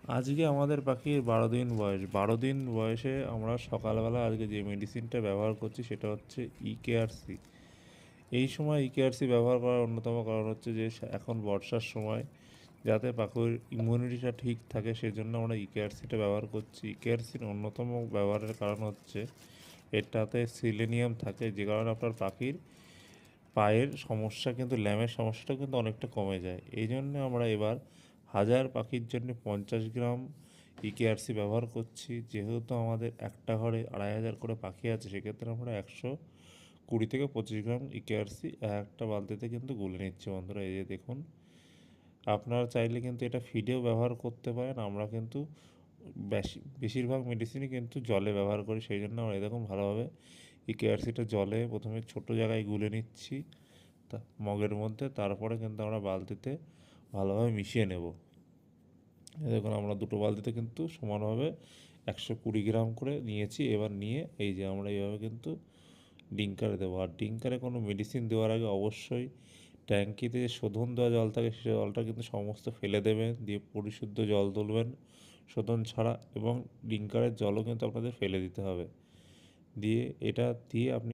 আজকে আমাদের পাখির 12 দিন বয়স। 12 দিন বয়সে আমরা সকালবেলা আজকে যে মেডিসিনটা ব্যবহার করছি সেটা হচ্ছে ইকেআরসি। এই সময় ইকেআরসি ব্যবহার করার অন্যতম কারণ হচ্ছে যে এখন বর্ষার সময় যাতে পাখির ইমিউনিটিটা ঠিক থাকে সেজন্য আমরা ইকেআরসিটা ব্যবহার করছি। ইকেআরসির অন্যতম ব্যবহারের কারণ হচ্ছে এটাতে সিলেনিয়াম থাকে, যে কারণে আপনার পাখির পায়ের সমস্যা কিন্তু ল্যামের সমস্যাটা কিন্তু অনেকটা কমে যায়। এই জন্যে আমরা এবার 1000 পাখির জন্য 50 গ্রাম ইকেআরসি ব্যবহার করছি। যেহেতু আমাদের একটা ঘরে 2500 করে পাখি আছে, সেক্ষেত্রে আমরা 120 থেকে 25 গ্রাম ইকেআরসি একটা বালতিতে কিন্তু গুলে নিচ্ছি বন্ধুরা। এই যে দেখুন, আপনারা চাইলে কিন্তু এটা ফিডেও ব্যবহার করতে পারেন। আমরা কিন্তু বেশিরভাগ মেডিসিনই কিন্তু জলে ব্যবহার করি, সেই জন্য আমরা এরকম ভালোভাবে ইকেআরসিটা জলে প্রথমে ছোটো জায়গায় গুলে নিচ্ছি তা মগের মধ্যে, তারপরে কিন্তু আমরা বালতিতে ভালোভাবে মিশিয়ে নেব। দেখুন আমরা দুটো বালতিতে কিন্তু সমানভাবে 120 গ্রাম করে নিয়েছি। এবার নিয়ে এই যে আমরা এইভাবে কিন্তু ডিঙ্কারে দেবো। আর ডিঙ্কারে কোনো মেডিসিন দেওয়ার আগে অবশ্যই ট্যাঙ্কিতে যে শোধন দেওয়া জল থাকে সে জলটা কিন্তু সমস্ত ফেলে দেবেন, দিয়ে পরিশুদ্ধ জল তুলবেন শোধন ছাড়া, এবং ডিঙ্কারের জলও কিন্তু আপনাদের ফেলে দিতে হবে। দিয়ে এটা দিয়ে আপনি